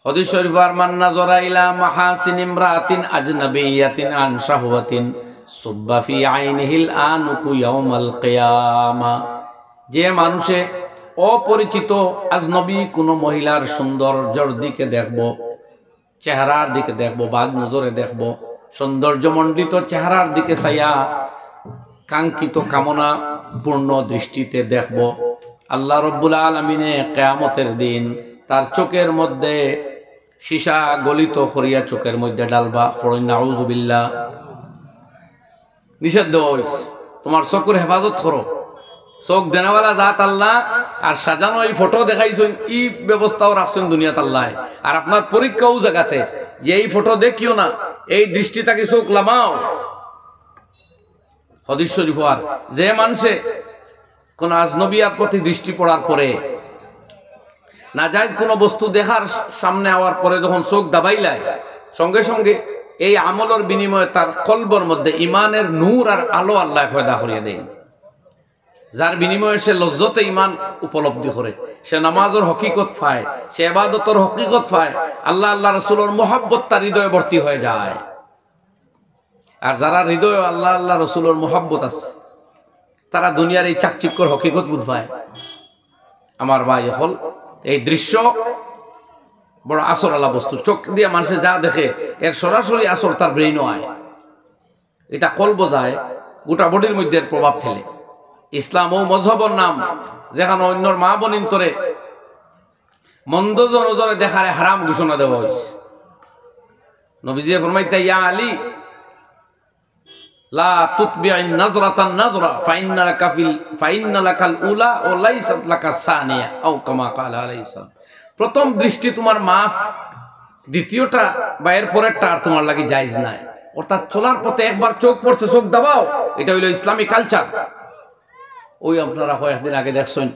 হাদিস শরীফ মান নাযারা ইলা মাহাসিন ইমরাতিন আজনাবিয়াতিন আন শাহওয়াতিন সুব্বা ফি আইনিহিল আনুকু ইয়াউমাল কিয়ামা। যে মানুষে অপরিচিত আজনবী কোন মহিলার সৌন্দর্যের দিকে দেখব, চেহারার দিকে দেখব, বাদ নজরে দেখব, সৌন্দর্যমণ্ডিত চেহারার দিকে চাইয়া কাঙ্ক্ষিত কামনা পূর্ণ দৃষ্টিতে দেখব, আল্লাহ রাব্বুল আলামিনে কিয়ামতের দিন তার চোখের মধ্যে সীসা গলিত করিয়া চোখের মধ্যে ডালবা। পড়ুন নাউযুবিল্লাহ। নিষেধ দেওয়া হয়েছে, তোমার চোখের হেফাজত করো। চোখ দেনাওয়ালা জাত আল্লাহ, আর সাজানো এই ফটো দেখাইছেন, ই ব্যবস্থাও রাখছেন দুনিয়াত আল্লাহ। আর আপনার পরীক্ষাও জায়গাতে যে এই ফটো দেখিও না, এই দৃষ্টিটাকে চোখ লামাও। হাদিস শরীফ আর যে মানুষে কোন আজনবিয়ার প্রতি দৃষ্টি পড়ার পরে, নাজায়েজ কোন বস্তু দেখার সামনে আওয়ার পরে যখন চোখ দাবাইলায়, সঙ্গে সঙ্গে এই আমলের বিনিময়ে তার কলবের মধ্যে ইমানের নূর আর আলো আল্লাহ পয়দা করিয়া দেন, যার বিনিময়ে সে লজ্জতে ইমান উপলব্ধি করে, সে নামাজের হকিকত পায়, সে ইবাদতের হকিকত পায়, আল্লাহ আল্লাহ রাসূলের মুহাব্বত তার হৃদয়ে ভর্তি হয়ে যায়। আর যারা হৃদয়ে আল্লাহ আল্লাহ রাসূলের মুহাব্বত আছে, তারা দুনিয়ার এই চাকচিক্যর হকিকত বুঝ পায়। আমার ভাই, হল এই দৃশ্য বড় আসর আলা বস্তু। চোখ দিয়ে মানুষে যা দেখে এর সরাসরি আসর তার ব্রেইনও আয়, এটা কলব যায়, গোটা বডির মধ্যে প্রভাব ফেলে। ইসলাম ও মযহবর নাম, যেখানে অন্যর মা বোনিন তরে মন্দ নজরে দেখারে হারাম ঘোষণা দেওয়া হয়েছে। নবীজি ফরমাইতে, ইয়া আলী লা তুতবি'ন নাজরাতান নাজরা ফাইন্না লাকাল উলা ও লাইসাত লাকাস সানিয়া আও কামা ক্বালা আলাইহিস সালাম। প্রথম দৃষ্টি তোমার মাফ, দ্বিতীয়টা বা এর পরেরটা আর তোমার লাগি জায়েজ নাই। অর্থাৎ চলার পথে একবার চোখ পড়ছে, চোখ দাবাও। এটা হইল ইসলামী কালচার। ওই আপনারা কয়েকদিন আগে দেখছেন,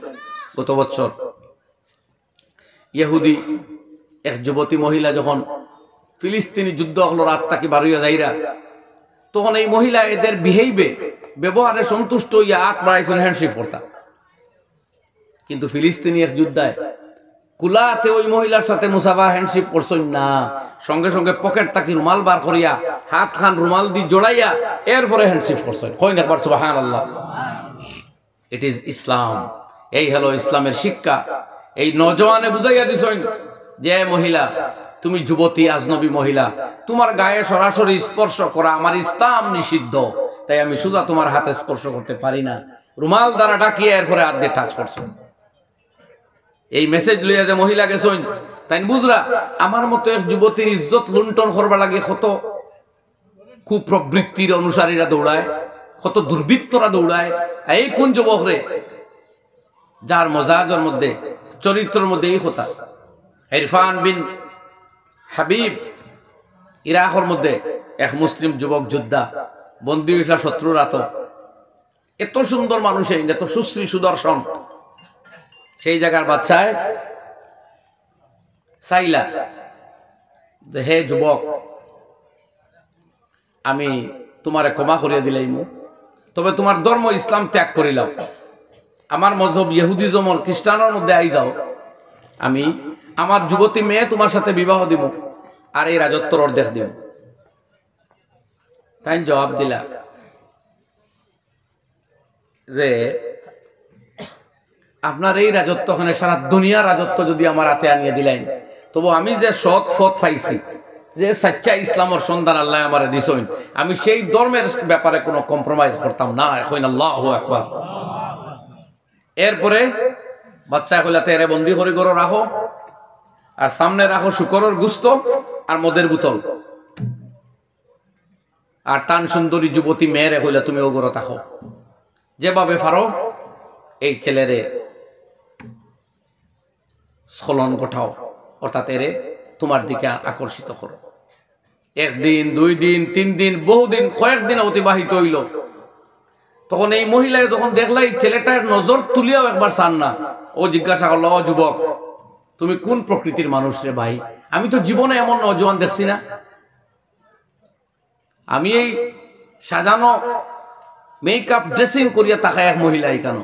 গত বছর ইহুদি এক যুবতী মহিলা যখন ফিলিস্তিনি যুদ্ধ হলো, রাত তাকে বাড়িয়া যাইরা, তখন এই মহিলা এদের ব্যবহারে সন্তুষ্ট হইয়া হাত বাড়াইছেন, হ্যান্ডশেক করতা। কিন্তু ফিলিস্তিনি এক যুদ্ধায় কুলাতে ওই মহিলার সাথে মুসাফা হ্যান্ডশেক করছেন না, সঙ্গে সঙ্গে পকেট তাকে রুমাল বার করিয়া হাত খান রুমাল দিয়ে জোড়াইয়া এরপরে হ্যান্ডশেক করছেন। কইন একবার সুবহানাল্লাহ। ইট ইজ ইসলাম। এই হলো ইসলামের শিক্ষা। এই নওজওয়ানে বুঝাইয়া দিছেন যে মহিলা, তুমি যুবতী আজনবী মহিলা, তোমার গায়ে সরাসরি স্পর্শ করা আমার ইসলাম নিষিদ্ধ, তাই আমি সুজা তোমার হাতে স্পর্শ করতে পারি না। রুমাল দ্বারা ডাকিয়ে এরপরে হাত দিয়ে টাচ করছো। এই মেসেজ লইয়া যে মহিলা গেছেন, তাই বুঝরা আমার মতো এক যুবতীর ইজ্জত লুণ্ঠন করবা লাগে কত কুপ্রবৃত্তির অনুসারীরা দৌড়ায়, কত দুর্বৃত্তরা দৌড়ায়। এই কোন যুবক রে যার মজাজের মধ্যে, চরিত্রের মধ্যে এই কথা। ইরফান বিন হাবিব ইরাকের মধ্যে এক মুসলিম যুবক যোদ্ধা বন্দী হইলা শত্রুর হাতে। এত সুন্দর মানুষ, এত সুশ্রী সুদর্শন, সেই জায়গার বাচ্চায় চাইলা, হে যুবক, আমি তোমারে ক্ষমা করিয়া দিলাম, তবে তোমার ধর্ম ইসলাম ত্যাগ করিলাম, আমার মজহব ইহুদিজম খ্রিস্টানের মধ্যে আই যাও, আমি আমার যুবতী মেয়ে তোমার সাথে বিবাহ দিব, আর এই রাজত্বর অর্ধেক দিব। তাই জবাব দিলা যে আপনার এই রাজত্ব, সারা দুনিয়ার রাজত্ব যদি আমার হাতে আনিয়ে দিলেন, তবু আমি যে সৎ ফত পাইছি, যে সচ্চা ইসলামের সন্ধান আল্লাহ আমার দিছেন, আমি সেই ধর্মের ব্যাপারে কোনো কম্প্রোমাইজ করতাম না। এখন আল্লাহু আকবার। এরপরে বাচ্চা কইলা, তেরে বন্দি করে গরো রাখো, আর সামনে রাখো শুকরের গুস্ত আর মদের বোতল, আর টান সুন্দরী যুবতী মেয়েরে কইলা তুমি ও গরো থাকো, যেভাবে পারো এই ছেলেরে স্খলন ঘটাও, অর্থাৎ এরে তোমার দিকে আকর্ষিত করো। একদিন, 2 দিন, 3 দিন, বহুদিন, কয়েকদিন অতিবাহিত হইল। তখন এই মহিলায় যখন দেখলা এই ছেলেটার নজর তুলিয়াও একবার চান না, ও জিজ্ঞাসা করলো, ও যুবক, তুমি কোন প্রকৃতির মানুষ রে ভাই? আমি তো জীবনে এমন নওজোয়ান দেখছি না। আমি এই সাজানো মেকআপ ড্রেসিং করিয়া তাকায় এক মহিলা, কেন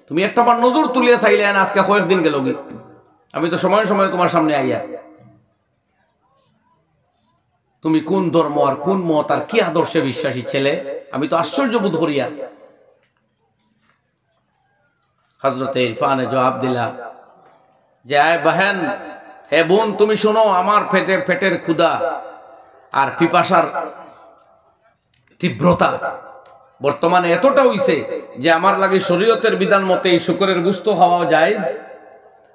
তুমি একটা বার নজর তুলিয়া চাইলে না? আজকে কয়েকদিন গেল, আমি তো সময় সময় তোমার সামনে আইয়া তুমি কোন ধর্ম আর কোন মত আর কি আদর্শে বিশ্বাসী ছেলে? আমি তো আশ্চর্য বোধ করি। আর হযরতে ইরফানে জবাব দিলা যে আয় বহেন, হে বোন, তুমি শোনো, আমার পেটের ক্ষুধা আর পিপাসার তীব্রতা বর্তমানে এতটা হইছে যে আমার লাগে শরীয়তের বিধান মতে এই শুকরের গোশত খাওয়া জায়েজ,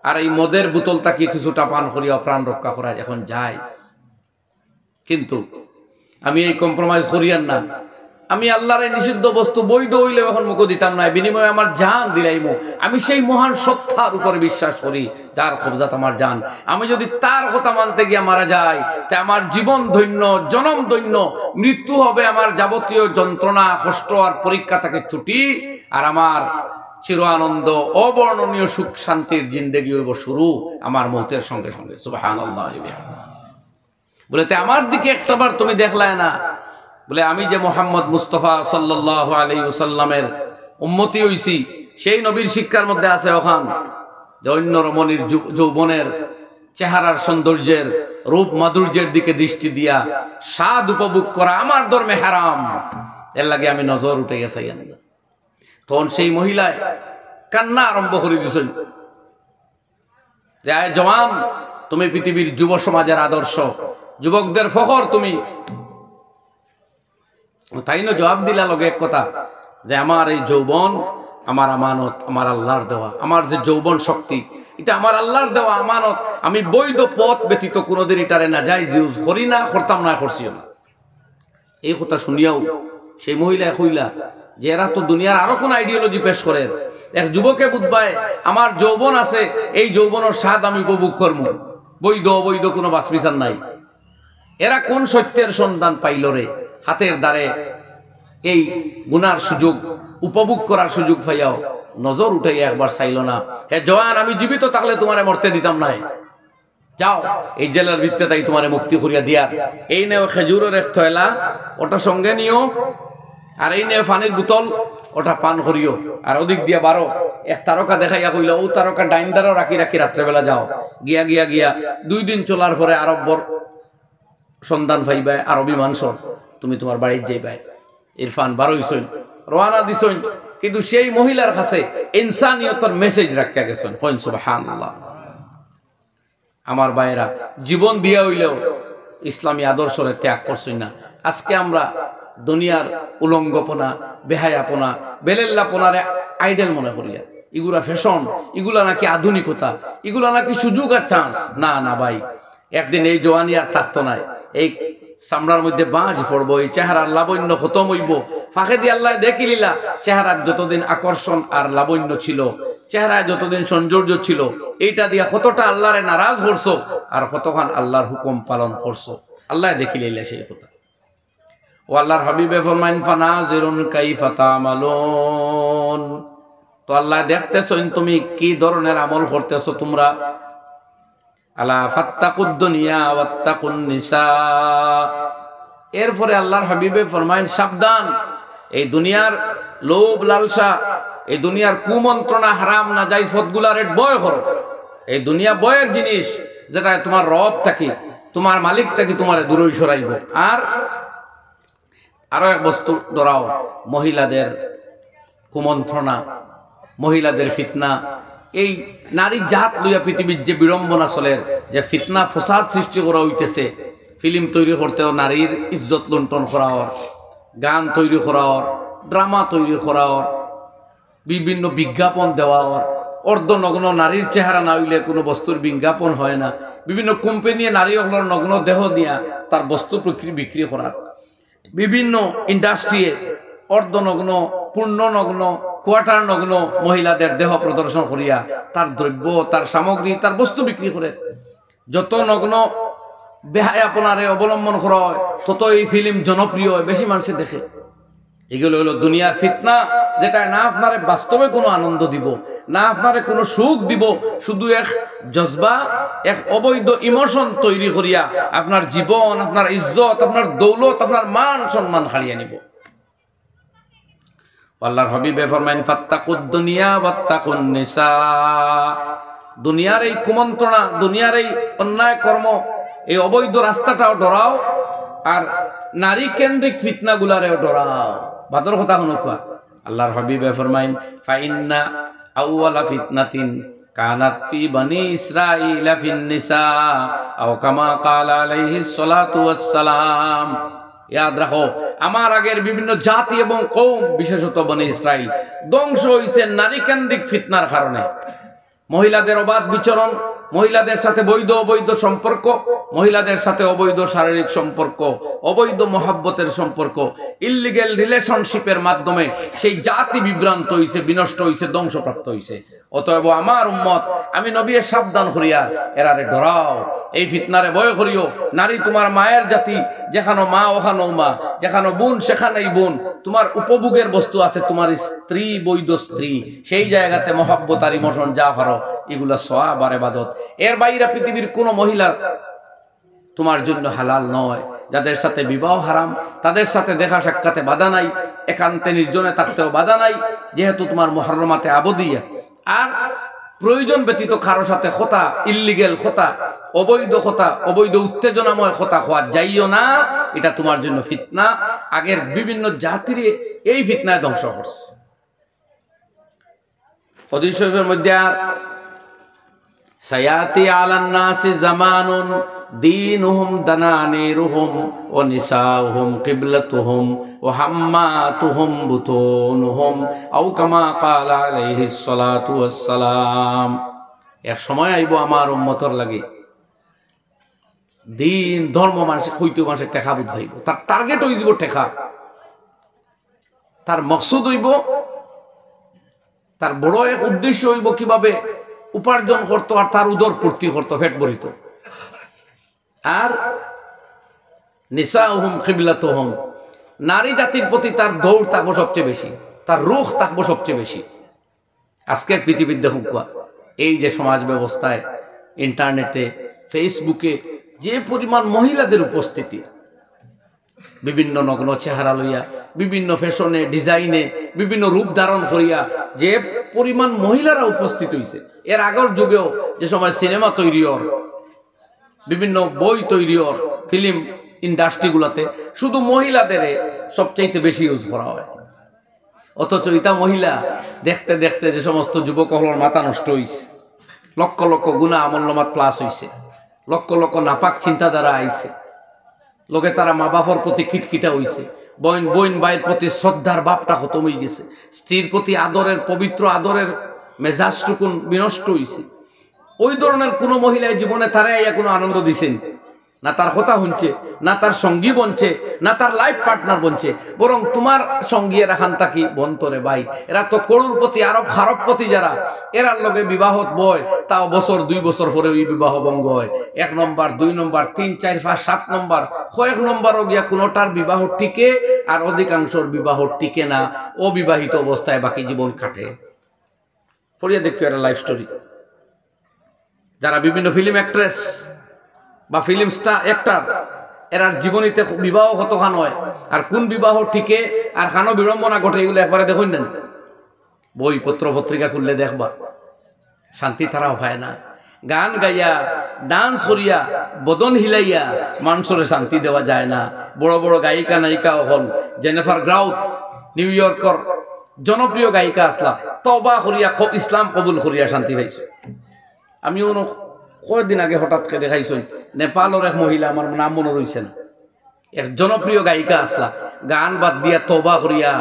আর এই মদের বোতলটা কি কিছুটা পান করিয়া প্রাণ রক্ষা করা এখন জায়েজ। কিন্তু আমি এই কম্প্রোমাইজ করিয়ান না। আমি আল্লাহর এই নিষিদ্ধ বস্তু বৈধ হইলে এখন মুখ দিতাম না, বিনিময়ে আমার জান দিলাইমু। আমি সেই মহান সত্তার উপরে বিশ্বাস করি যার কবজাত আমার জান। আমি যদি তার কথা মানতে গিয়ে মারা যাই, তা আমার জীবন ধন্য, জনম ধন্য, মৃত্যু হবে আমার যাবতীয় যন্ত্রণা, কষ্ট আর পরীক্ষা থেকে ছুটি, আর আমার চির আনন্দ, অবর্ণনীয় সুখ শান্তির জিন্দেগি হইব শুরু আমার মৌতের সঙ্গে সঙ্গে। সুবহানাল্লাহ। বলে তে আমার দিকে একটাবার তুমি দেখলায় না? বলে আমি যে মোহাম্মদ মুস্তফা সাল্লাল্লাহু আলাইহি ওয়াসাল্লামের উম্মতি হইছি, সেই নবীর শিক্ষার মধ্যে আছে ওখান যে অন্য রমণীর যৌবনের চেহারার সৌন্দর্যের রূপ মাধুর্যের দিকে দৃষ্টি দিয়া স্বাদ উপভোগ করা আমার ধর্মে হারাম। এর লাগে আমি নজর উঠে গেছে। তখন সেই মহিলায় কান্না আরম্ভ করে দিয়েছেন যে আয় জওয়ান, তুমি পৃথিবীর যুব সমাজের আদর্শ, যুবকদের ফখর তুমি। তাই না জবাব দিলা লগে এক কথা যে আমার এই যৌবন আমার আমানত, আমার আল্লাহর দেওয়া। আমার যে যৌবন শক্তি, এটা আমার আল্লাহর দেওয়া আমানত। আমি বৈধ পথ ব্যতীত কোনোদিন এটারে না যাই ইউজ করি না, করতাম না, করছিও না। এই কথা শুনিয়াও সেই মহিলা কইলা যে এরা তো দুনিয়ার আরো কোন আইডিওলজি পেশ করে। এক যুবকে বুঝবায় আমার যৌবন আছে, এই যৌবনের স্বাদ আমি উপভোগ করবো, বৈধ অবৈধ কোনো বাসবিচার নাই। এরা কোন সত্যের সন্ধান পাইল রে? হাতের দ্বারে এই গুনার সুযোগ উপভোগ করার সুযোগ পাইয়াও নজর উঠে একবার চাইল না। হে জওয়ান, আমি জীবিত থাকলে তোমারে মরতে দিতাম না। যাও এই জেলার ভিতরে তাই তোমারে মুক্তি করিয়া দিয়ার। এই নেও খেজুরের এক থয়লা, ওটা সঙ্গে নিও, আর এই নেও পানির বোতল, ওটা পান করিও। আর ওদিক দিয়া বারো এক তারকা দেখাইয়া কইল, ও তারকা ডাইনদারও রাখি রাখি রাত্রেবেলা যাও। গিয়া গিয়া গিয়া 2 দিন চলার পরে আরব্বর সন্ধান পাইবাই, আরবি মানসর তুমি তোমার বাড়ির যাইবাই। ইরফান বারোইছইন, রওনা দিছইন, কিন্তু সেই মহিলার কাছে ইনসানিয়তের মেসেজ রাখিয়া গেছেন। কইন সুবহানাল্লাহ। আমার ভাইয়েরা, জীবন দিয়া হইলেও ইসলামী আদর্শরে ত্যাগ করছই না। আজকে আমরা দুনিয়ার উলঙ্গপনা, বেহায়াপনা, বেলেল্লাপনারে আইডেল মনে করিয়া, এগুলা ফ্যাশন, এগুলা নাকি আধুনিকতা, এগুলা নাকি সুযোগ আর চান্স। না না ভাই, একদিন এই জওয়ানি আর থাকতো না। এই চামড়ার মধ্যে বাজ পড়বো, এই চেহারার লাবণ্য খতম হইব। ফাঁকে দিয়ে আল্লাহ দেখি লীলা, চেহারার যতদিন আকর্ষণ আর লাবণ্য ছিল, চেহারায় যতদিন সৌন্দর্য ছিল, এইটা দিয়া কতটা আল্লাহরে নারাজ করছো আর কতক্ষণ আল্লাহর হুকুম পালন করছো, আল্লাহ দেখি লীলা সেই কথা। ও আল্লাহর হাবিবে ফরমাইন ফানাজিরুন কাইফা তামালুন, তো আল্লাহ দেখতেছেন তুমি কি ধরনের আমল করতেছো তোমরা। আলা ফাত্তাকুদ দুনিয়া ওয়াত্তাকুন নিসা, এরপরে আল্লাহর হাবিবে ফরমাইন সাবধান, এই দুনিয়ার লোভ লালসা, এই দুনিয়ার কুমন্ত্রণা, হারাম না যাই ফতগুলার ভয় করো। এই দুনিয়া বয়ের জিনিস, যেটা তোমার রব থাকি, তোমার মালিক থাকি তোমার দূরই সরাইব। আর আরো এক বস্তু ধরাও, মহিলাদের কুমন্ত্রণা, মহিলাদের ফিতনা, এই নারীর জাত লইয়া পৃথিবীর যে বিড়ম্বনা চলে, যে ফিতনা ফসাদ সৃষ্টি করা হইতেছে, ফিল্ম তৈরি করতেও নারীর ইজ্জত লুণ্ঠন করা হর, গান তৈরি করা হর, ড্রামা তৈরি করা হর, বিভিন্ন বিজ্ঞাপন দেওয়া হর। অর্ধনগ্ন নারীর চেহারা না হইলে কোনো বস্তুর বিজ্ঞাপন হয় না। বিভিন্ন কোম্পানি নারী হলোর নগ্ন দেহ দিয়া তার বস্তু বিক্রি করার, বিভিন্ন ইন্ডাস্ট্রিয়ে অর্ধনগ্ন, পূর্ণনগ্ন, কোয়ার্টার নগ্ন মহিলাদের দেহ প্রদর্শন করিয়া তার দ্রব্য, তার সামগ্রী, তার বস্তু বিক্রি করে। যত নগ্ন বেহায়াপনারে অবলম্বন করা হয়, তত এই ফিল্ম জনপ্রিয় হয়, বেশি মানুষে দেখে। এগুলো হলো দুনিয়ার ফিতনা, যেটা না আপনারে বাস্তবে কোনো আনন্দ দিব, না আপনারে কোনো সুখ দিব, শুধু এক জজবা, এক অবৈধ ইমোশন তৈরি করিয়া আপনার জীবন, আপনার ইজ্জত, আপনার দৌলত, আপনার মান সম্মান হারিয়ে নিব। আল্লাহর হাবিবে ফরমাইন ফাত্তাকুদ দুনিয়া ওয়াত্তাকুন নিসা, দুনিয়ার এই কুমন্ত্রণা, দুনিয়ার এই অন্যায় কর্ম, এই অবৈধ রাস্তাটাও ডরাও, আর নারী কেন্দ্রিক ফিতনা গুলারেও ডরাও। বাদর কথা শুনো কোয়া আল্লাহর হাবিবে ফরমাইন ফাইন্না আউওয়ালা ফিতনাতিন কানাত ফি বনি ইসরাঈলা ফিন নিসা আও কামা ক্বালা আলাইহিস সালাতু ওয়াস সালাম। ইয়াদ রাখো, আমার আগের বিভিন্ন জাতি এবং কওম, বিশেষত বনি ইসরাইল ধ্বংস হইছে নারী কেন্দ্রিক ফিতনার কারণে। মহিলাদের অবাধ বিচরণ, মহিলাদের সাথে বৈধ অবৈধ সম্পর্ক, মহিলাদের সাথে অবৈধ শারীরিক সম্পর্ক, অবৈধ মহব্বতের সম্পর্ক, ইল্লিগেল রিলেশনশিপের মাধ্যমে সেই জাতি বিভ্রান্ত হইছে, বিনষ্ট হইছে, ধ্বংসপ্রাপ্ত হইছে। অতএব আমার উম্মত, আমি নবীর সাবধান করিয়া এরারে ডরাও, এই ফিতনারে ভয় করিও। নারী তোমার মায়ের জাতি, যেখানে মা ওখানেও মা, যেখানে বোন সেখানেই বোন। তোমার উপভোগের বস্তু আছে, তোমার স্ত্রী, বৈধ স্ত্রী, সেই জায়গাতে মহব্বত আর ইমোশন যা পারো এগুলা সওয়াব আর ইবাদত। এর বাইরে পৃথিবীর কোন মহিলা তোমার জন্য হালাল নয়। যাদের সাথে বিবাহ হারাম, তাদের সাথে দেখা সাক্ষাতে বাধা নাই, একান্তে নির্জনে থাকতেও বাধা নাই, যেহেতু তোমার মুহররমাতে আবদিয়া। আর প্রয়োজন ব্যতীত কারোর সাথে কথা, ইল্লিগেল কথা, অবৈধ কথা, অবৈধ উত্তেজনাময় কথা হওয়া যাইও না, এটা তোমার জন্য ফিতনা। আগের বিভিন্ন জাতির এই ফিতনায় ধ্বংস করছে। হাদিস শরীফের মধ্যে আর সায়াতি আলান নাসি জামানুন দীনুহুম দানানিরুহুম ওয়া নিসাউহুম কিবলাতুহুম ওয়া হাম্মাতুহুম বুতুনুহুম আও কামা ক্বালা আলাইহিস সালাতু ওয়াস সালাম। এক সময় আইব আমার উম্মতর লাগে দিন ধর্ম মানুষ হইতে মানুষের টেকা বুঝ হইব, তার টার্গেট হইব টেকা, তার মকসুদ হইব, তার বড় এক উদ্দেশ্য হইব কিভাবে উপার্জন করতো আর তার উদর পূর্তি করতো, পেট ভরিত। আর নিসাউহুম কিবলাতুহুম, নারী জাতির প্রতি তার দৌড় থাকবো সবচেয়ে বেশি, তার রুখ থাকবো সবচেয়ে বেশি। আজকের পৃথিবীর দেখুন এই যে সমাজ ব্যবস্থায়, ইন্টারনেটে, ফেসবুকে যে পরিমাণ মহিলাদের উপস্থিতি, বিভিন্ন নগ্ন চেহারা লইয়া, বিভিন্ন ফ্যাশনে, ডিজাইনে, বিভিন্ন রূপ ধারণ করিয়া যে পরিমাণ মহিলারা উপস্থিত হইছে। এর আগের যুগেও যে সময় সিনেমা তৈরি হর, বিভিন্ন বই তৈরি হর, ফিল্ম ইন্ডাস্ট্রিগুলোতে শুধু মহিলাদের সবচাইতে বেশি ইউজ করা হয়। অথচ ইতা মহিলা দেখতে দেখতে যে সমস্ত যুবক হলর মাথা নষ্ট হইছে, লক্ষ লক্ষ গুনাহ আমলনামাত প্লাস হইছে, লক্ষ লক্ষ নাপাক চিন্তাধারা আইছে, লোকে তারা মা বাপর প্রতি খিটখিটা হইছে, বোন ভাইয়ের প্রতি শ্রদ্ধার ভাবটা খতম হয়ে গেছে, স্ত্রীর প্রতি আদরের, পবিত্র আদরের মেজাজটুকুন বিনষ্ট হইছে। ওই ধরনের কোনো মহিলায় জীবনে তারাই কোনো আনন্দ দিছেন না, তার কথা শুনছে না, তার সঙ্গী বনছে না, তার লাইফ পার্টনার বনছে, বরং তোমার সঙ্গী রাখান তাকি বন্তরে ভাই। এরা তো করুরপতি, আরব খারবপতি যারা, এরার লগে বিবাহত বয়, তাও বছর 2 বছর পরে ওই বিবাহ ভঙ্গ হয়। 1 নম্বর, 2 নম্বর, 3, 4, 5, 7 নম্বর, কয়েক নম্বরও গিয়া কোনোটার বিবাহ টিকে আর অধিকাংশর বিবাহ টিকে না, অবিবাহিত অবস্থায় বাকি জীবন কাটে। পড়িয়া দেখতো এরা লাইফ স্টোরি। যারা বিভিন্ন ফিল্ম অ্যাক্ট্রেস বা ফিল্ম স্টার অ্যাক্টর, এরার জীবনীতে বিবাহ কতখান হয় আর কোন বিবাহ টিকে আর খানো বিড়ম্বনা ঘটে, এগুলো একবারে দেখুন না, বই পত্র পত্রিকা খুললে দেখবা। শান্তি তারাও পায় না। গান গাইয়া, ডান্স করিয়া, বদন হিলাইয়া মানুষের শান্তি দেওয়া যায় না। বড় বড় গায়িকা নায়িকা হল, জেনিফার গ্রাউথ নিউ ইয়র্কর জনপ্রিয় গায়িকা আসলা, তওবা করিয়া ইসলাম কবুল করিয়া শান্তি পাইছে। আমি কয়েকদিন আগে হঠাৎ দেখাইছি নেপালের এক মহিলা, আমার নাম মনে রয়েছে না, এক জনপ্রিয় গায়িকা আসলা, গান বাদ দিয়া তওবা করিয়া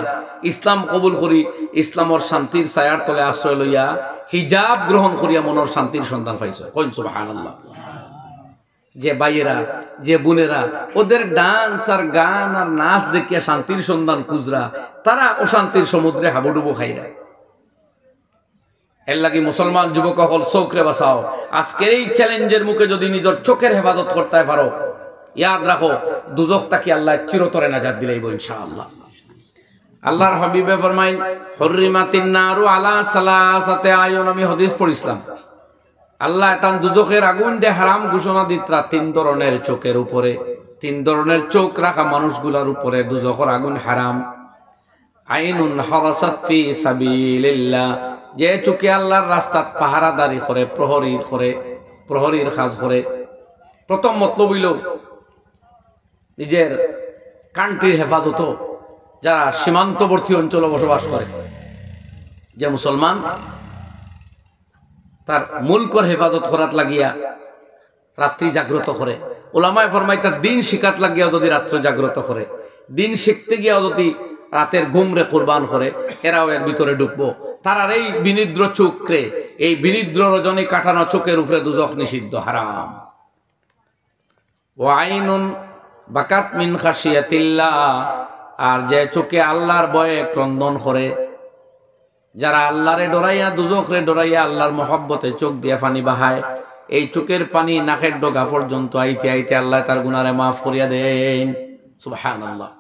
ইসলাম কবুল করি ইসলামর শান্তির ছায়ার তলে আশ্রয় লইয়া হিজাব গ্রহণ করিয়া মনের শান্তির সন্ধান পাইছে। কইন সুবহানাল্লাহ। যে ভাইয়েরা, যে বোনেরা ওদের ডান্স আর গান আর নাচ দেখিয়া শান্তির সন্ধান খুঁজরা, তারা অশান্তির সমুদ্রে হাবুডুবু খাইরা। এর লাগি মুসলমান যুবক হল চোখরে বাঁচাও। আজকের এই চ্যালেঞ্জের মুখে যদি নিজের চোখের হেফাজত করতে পারো, ইয়াদ রাখো দুজখ তাকে আল্লাহ চিরতরে নাজাত দিলাইব ইনশাআল্লাহ। আল্লাহর হাবিবে ফরমাইন হুররিমাতিন নারু আলা সালাসাতে আয়ুন। আমি হাদিস পড়িছিলাম, আল্লাহ তান দুজখের আগুন দে হারাম ঘোষণা দিতরা 3 ধরনের চোখের উপরে, 3 ধরনের চোখ রাখা মানুষগুলোর উপরে দুজখের আগুন হারাম। আইনুন হারাসাত ফি সাবিলিল্লাহ, যে চোখে আল্লাহর রাস্তাত পাহারাদারি করে, প্রহরীর কাজ করে। প্রথম মতলব হইল নিজের কান্ট্রির হেফাজত, যারা সীমান্তবর্তী অঞ্চলে বসবাস করে, যে মুসলমান তার মুলকর হেফাজত করাত লাগিয়া রাত্রি জাগ্রত করে, ওলামায়ে ফরমায় তার দিন শিকাত লাগিয়া যদি রাত্রি জাগ্রত করে, দিন শিখতে গিয়া যদি রাতের ঘুমরে কোরবান করে, এরাও এর ভিতরে ঢুকবো। তারার এই বিনিদ্র চোখরে, এই বিনিদ্র রজনী কাটানো চোখের উপরে দুজখ নিষিদ্ধ, হারাম। ওয়াইনুন বাকাত মিন খাশিয়াতিল্লাহ, আর যে চোখে আল্লাহর ভয়ে ক্রন্দন করে, যারা আল্লাহরে ডরাইয়া দুজখরে ডরাইয়া আল্লাহর মহব্বতে চোখ দিয়া পানি বাহায়, এই চোখের পানি নাকের ডগা পর্যন্ত আইতে আইতে আল্লাহ তার গুনারে মাফ করিয়া দেন। সুবহানাল্লাহ।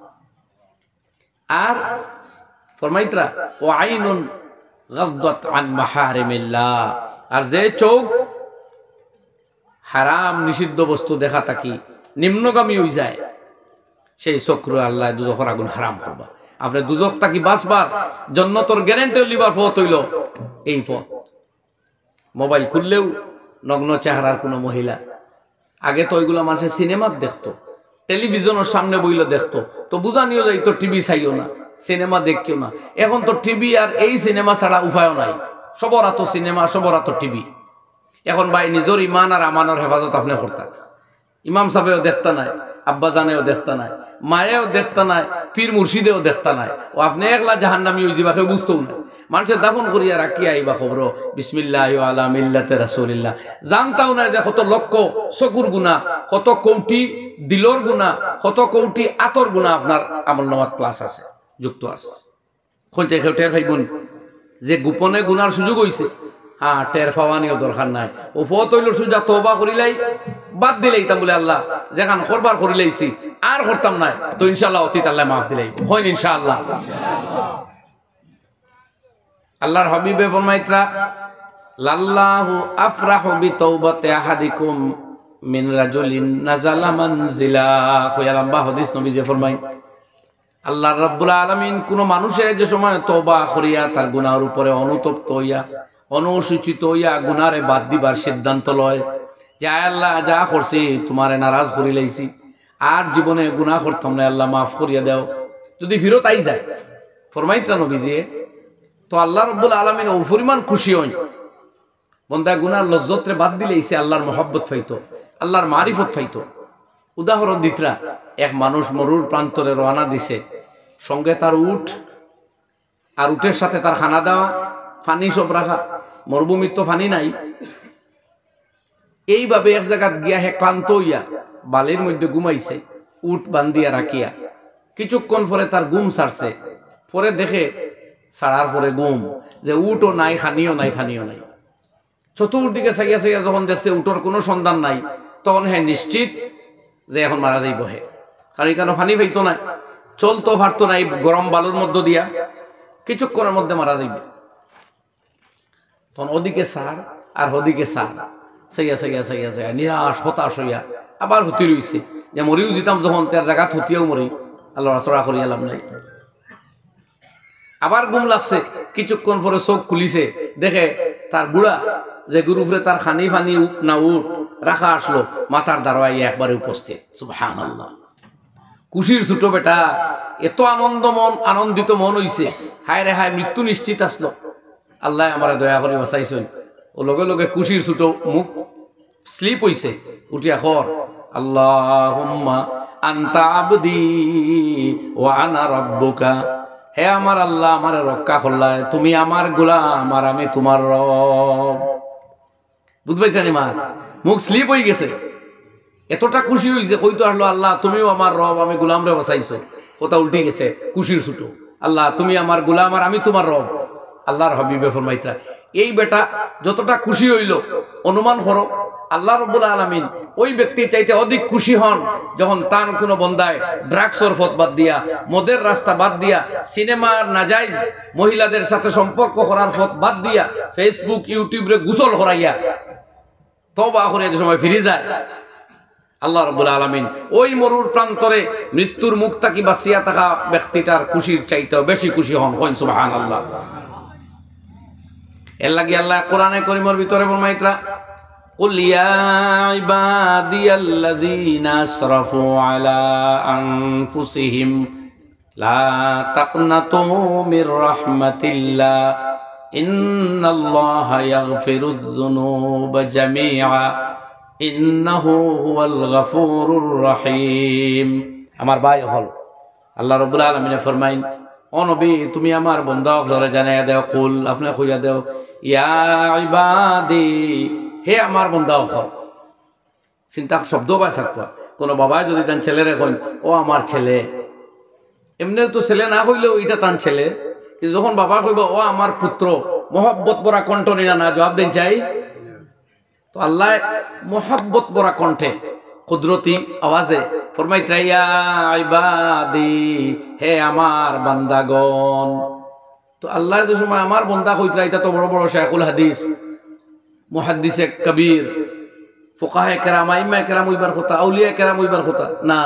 আর ফরমাইতরা ওয়াইনুন গাযযাত আন মাহারিমিল্লাহ, আর যে চোখ হারাম নিষিদ্ধ বস্তু দেখা থাকি নিম্নগামী হয়ে যায়, সেই চোখরে আল্লাহ দুজখের আগুন হারাম করবা। আপনি দুজখ থাকি বাঁচবার জান্নাতের গ্যারান্টি লিবার পথ হইল এই পথ। মোবাইল খুললেও নগ্ন চেহারার কোনো মহিলা, আগে তো ওইগুলো মানুষের সিনেমার দেখতো, টেলিভিশনের সামনে বইলে দেখতো, তো বুঝানিও যাই তো টিভি চাইও না, সিনেমা দেখিও না। এখন তো টিভি আর এই সিনেমা ছাড়া উপায়ও নাই, সবরা তো সিনেমা, সবরা তো টিভি। এখন ভাই নিজের ইমান আর আমানের হেফাজত আপনি করতেন, ইমাম সাহেবেও দেখতে নাই, আব্বা জানেও দেখতে নাই, মায়েও দেখতে নাই, পীর মুর্শিদেও দেখতে নাই, ও আপনি একলা জাহান্নামী হয়ে যাবা, কেউ বুঝতেও নাই। মানুষের দাফন করিয়া রাখি আইবা খবর বিসমিল্লাহ আলা মিল্লাতে রাসূলিল্লাহ, জানতাও না যে কত লক্ষ চকুর গুনাহ, কত কোটি দিলর গুনাহ, কত কোটি আতর গুনাহ আপনার আমলনামাত প্লাস আছে, যুক্ত আছে। কোনটা কেউ টের ভাইবুন যে গোপনে গুনার সুযোগ হইছে, হ্যাঁ টের পাওয়ানিও দরকার নাই। ও ফত হইল সুজা তওবা করিলাই, বাদ দিলেই তা বলে আল্লাহ যেখান করবার করিলাইছি আর করতাম না, তো ইনশাআল্লাহ অতীত আল্লাহ মাফ দিলাই হয় ইনশাআল্লাহ। আল্লাহর হাবিবে ফরমাইতরা লাল্লাহু আফরাহু বিতাওবাতি আহাদিকুম মিন রাজুলিন নাযালা মানজিলা, কইয়া লম্বা হাদিস নবীজি ফরমাই, আল্লাহ রাব্বুল আলামিন কোন মানুষের যে সময় তওবা করিয়া তার গুনাহের উপরে অনুতপ্ত হইয়া অনুসূচিত হইয়া গুনারে বাদ দিবার সিদ্ধান্ত লয়, যে আল্লাহ যা করছি তোমারে নারাজ করি লাইছি, আর জীবনে গুনাহ করতাম না, আল্লাহ মাফ করিয়া দাও, যদি ফিরত আই যায় ফরমাইতরা নবীজি, তো আল্লাহ রাব্বুল আলামিন ও পরিমাণ খুশি হই, বন্দা গুনার লজ্জতরে বাদ দিলেইছে আল্লাহর মহব্বত পাইতো, আল্লাহর মারিফত পাইতো। উদাহরণ দিতরা, এক মানুষ মরুর প্রান্তরে রওনা দিছে, সঙ্গে তার উট, আর উটের সাথে তার খানা দেওয়া, পানি সব রাখা, মরুভূমির তো পানি নাই। এইভাবে এক জায়গাত গিয়া হে ক্লান্ত হইয়া বালির মধ্যে ঘুমাইছে, উট বান্ধিয়া রাখিয়া। কিছুক্ষণ পরে তার ঘুম ছাড়ছে, পরে দেখে ছাড়ার পরে ঘুম যে উটও নাই, খানিও নাই, ফানিও নাই। চতুর্দিকে চাইয়া চাইয়া যখন দেখছে উটোর কোনো সন্ধান নাই, তখন হ্যাঁ নিশ্চিত যে এখন মারা যাইব হে, কারণ এখানে পানি পাইতো না, চলতো পারতো না, এই গরম বালুর মধ্য দিয়া কিছুক্ষণের মধ্যে মারা যাইব। তখন ওদিকে সার আর ওদিকে সার, চাইয়া চাইয়া চাইয়া চাইয়া নিরাশ হতাশ হইয়া আবার হুতি রইছে, যে মরিও যেতাম যখন তার জায়গা হুতিয়েও মরি, আল্লাহ চড়া করিয়া লাভ নাই। আবার ঘুম লাগছে, কিছুক্ষণ পরে চোখ খুলিছে, দেখে তার বুড়া যে গুরুফরে তার খানি ফানি না উঠ রাখা আসলো, মাথার দাঁড়ায় একবারে উপস্থিত। সুবহানাল্লাহ। খুশির ছোট বেটা, এত আনন্দিত মন হইছে, হায় রে হায় মৃত্যু নিশ্চিত আসলো, আল্লাহ আমার দয়া করে বাঁচাইছেন। ও লগে লগে খুশির ছোট মুখ স্লিপ হইছে, উঠিয়া খর আল্লাহুম্মা আনতা আবদি ওয়া আনা রাব্বুকা, হে আমার আল্লাহ আমার রক্ষা করলাই, তুমি আমার গোলাম আর আমি তোমার রব। বুঝবাইতানি মা, মুখ স্লিপ হয়ে গেছে, এতটা খুশি হয়েছে, কইতো আসলো আল্লাহ তুমিও আমার রব, আমি গোলাম রে বাঁচাইছো। কথা উল্টে গেছে, খুশির ছোট, আল্লাহ তুমি আমার গোলাম আর আমি তোমার রব। আল্লাহর হাবিবে ফরমাইতা, এই বেটা যতটা খুশি হইল, অনুমান করো আল্লাহ রাব্বুল আলামিন ওই ব্যক্তির চাইতে অধিক খুশি হন যখন তার কোনো বন্দায় ড্রাগসের পথ বাদ দিয়া, মদের রাস্তা বাদ দিয়া, সিনেমার নাজাইজ মহিলাদের সাথে সম্পর্ক করার পথ বাদ দিয়া, ফেসবুক ইউটিউবে গোসল করাইয়া তওবা করে যে সময় ফিরে যায়, আল্লাহ রাব্বুল আলামিন ওই মরুর প্রান্তরে মৃত্যুর মুখ থেকে বাঁচিয়া থাকা ব্যক্তিটার খুশির চাইতে বেশি খুশি হন। কইন সুবহানাল্লাহ। এর লাগি আল্লাহ কোরআনে কারীমের ভিতরে ফরমাইতরা قل يا عبادي الذين أسرفوا على أنفسهم لا تقنطوا من رحمة الله إن الله يغفر الذنوب جميعا إنه هو الغفور الرحيم আমার ভাই হল আল্লাহ রাব্বুল আলামিন ফরমাইন ও নবী তুমি আমার বান্দা হলে জানাইয়া দাও কুল আপনি কইয়া দাও ইয়া ইবাদি হে আমার বান্দা হল চিন্তা শব্দ বাসা কোন বাবা যদি তার ছেলেরে কইন ও আমার ছেলে এমনিও তো ছেলে না হইলেও এটা তার ছেলে কিন্তু যখন বাবা কইব ও আমার পুত্র মোহব্বত ভরা কণ্ঠ নিয়ে না জবাব দেন চাই তো আল্লাহ মোহব্বত ভরা কণ্ঠে কুদরতি আওয়াজে ফরমাইতে ইয়া ইবাদি হে আমার বান্দাগণ তো আল্লাহ যে সময় আমার বান্দা কইতরা এটা তো বড় বড় শায়খুল হাদিস মুহাদ্দিসে কবির ফুকাহে কেরাম আইম্মা কেরাম হইবার কথা আউলিয়া কেরাম হইবার কথা না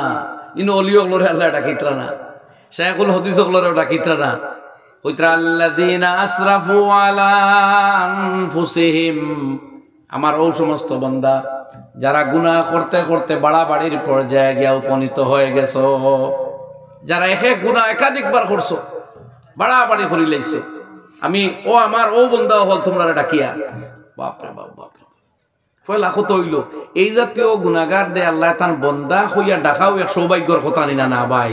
ইনো অলিও লরে আল্লাহ ডাকিতরা না শায়খুল হাদিস লরে ডাকিতরা না কইতরা আল্লাযিনা আসরাফু আলা আনফুসিহিম আমার ও সমস্ত বান্দা যারা গুনাহ করতে করতে বাড়াবাড়ির পর্যায়ে গিয়ে উপনীত হয়ে গেছো যারা এক গুনাহ একাধিকবার করছো বাড়াবাড়ি করে লাইছো আমি ও আমার ও বান্দা হল তোমরা ডাকিয়া বাপ রে বাপ বাপ পয়লা কত হইল এই জাতীয় গুনাহগার দে আল্লাহ তান বান্দা হইয়া ডাকাও এক সৌভাগ্যর কথা নিনা না ভাই